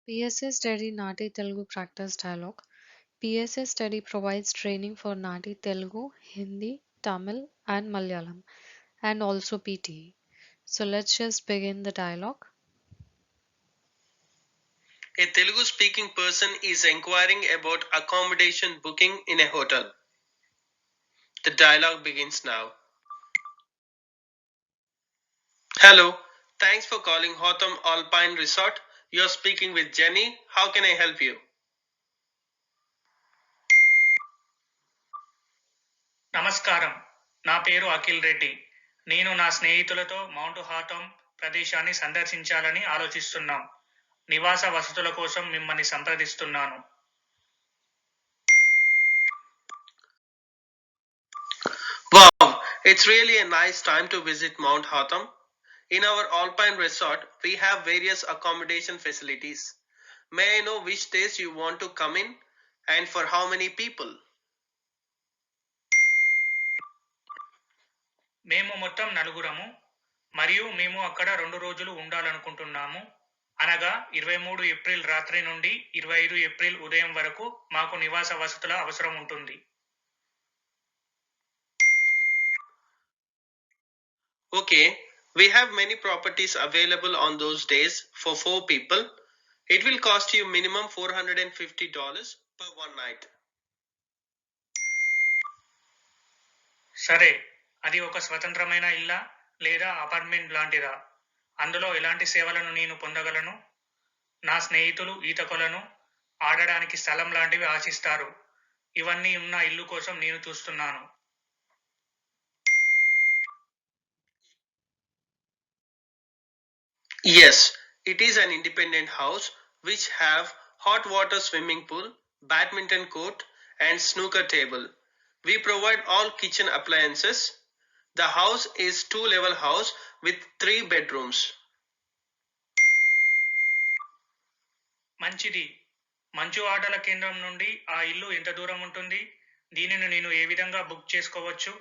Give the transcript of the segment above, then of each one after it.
PSA Study Nati Telugu Practice Dialogue. PSA Study provides training for Nati Telugu, Hindi, Tamil, and Malayalam, and also PTE. So let's just begin the dialogue. A Telugu speaking person is inquiring about accommodation booking in a hotel. The dialogue begins now. Hello, thanks for calling Hotham Alpine Resort. You're speaking with Jenny. How can I help you? నమస్కారం, నా పేరు అఖిల్ రెడ్డి. నేను నా స్నేహితులతో mount హాథమ్ ప్రదేశాన్ని సందర్శించాలని ఆలోచిస్తున్నాం. నివాస వసతుల కోసం మిమ్మల్ని సంప్రదిస్తున్నాను. Wow, it's really a nice time to visit Mount Hotham. In our Alpine Resort, we have various accommodation facilities. May I know which days you want to come in and for how many people? మేము మొత్తం నలుగురము మరియు మేము అక్కడ 2 రోజులు ఉండాలనుకుంటున్నాము. అనగా 23 April రాత్రి నుండి 25 April ఉదయం వరకు మాకు నివాస వసతుల అవసరం ఉంటుంది. Okay, we have many properties available on those days for 4 people. It will cost you minimum $450 per one night. సరే, అది ఒక స్వతంత్రమైన ఇల్లా లేదా అపార్ట్మెంట్ లాంటిదా? అందులో ఎలాంటి సేవలను నేను పొందగలను? నా స్నేహితులు ఈత కొలను, ఆడడానికి స్థలం లాంటివి ఆశిస్తారు. ఇవన్నీ ఉన్న ఇల్లు కోసం నేను చూస్తున్నాను. Yes, it is an independent house which have hot water swimming pool, badminton court and snooker table. We provide all kitchen appliances. The house is 2-level house with 3 bedrooms. మంచిది. మంచు ఆటల కేంద్రం నుండి ఆ ఇల్లు ఎంత దూరం ఉంటుంది? దీనిని నేను ఏ విధంగా బుక్ చేసుకోవచ్చు?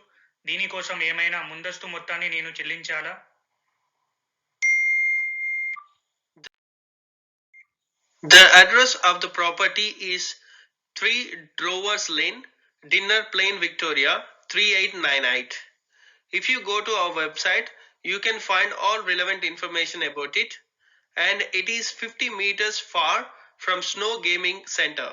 దీనికోసం ఏమైనా ముందస్తు మొత్తాన్ని నేను చెల్లించాలా? The address of the property is 3 Drovers Lane, Dinner Plain, Victoria 3898. If you go to our website, you can find all relevant information about it, and it is 50 meters far from Snow Gaming Center.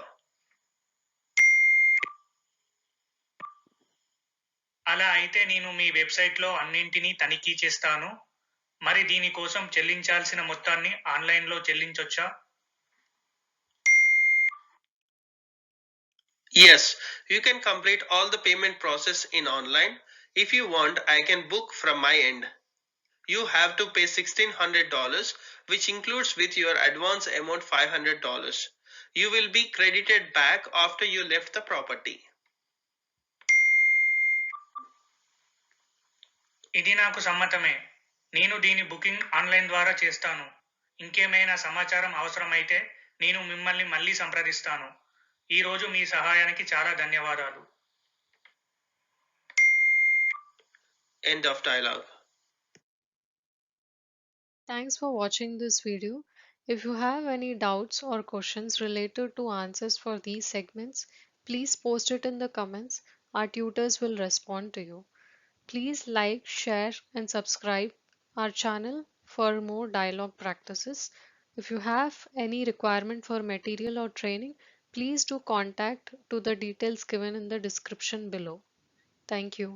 అలా అయితే నేను మీ వెబ్సైట్లో అన్నింటినీ తనిఖీ చేస్తాను. మరి దీనికోసం చెల్లించాల్సిన మొత్తాన్ని ఆన్లైన్లో చెల్లించొచ్చా? Yes, you can complete all the payment process in online. If you want, I can book from my end. You have to pay $1,600, which includes with your advance amount $500. You will be credited back after you left the property. ఇది నాకు సమ్మతమే. నేను దీని booking online ద్వారా చేస్తాను. ఇంకేమైనా సమాచారం అవసరమైతే నేను మిమ్మల్ని మళ్ళీ సంప్రదిస్తాను. ఈ రోజు మీ సహాయానికి చాలా ధన్యవాదాలు. End of dialogue. Thanks for watching this video. If you have any doubts or questions related to answers for these segments, please post it in the comments. Our tutors will respond to you. Please like, share, and subscribe our channel for more dialogue practices. If you have any requirement for material or training, please do contact to the details given in the description below. Thank you.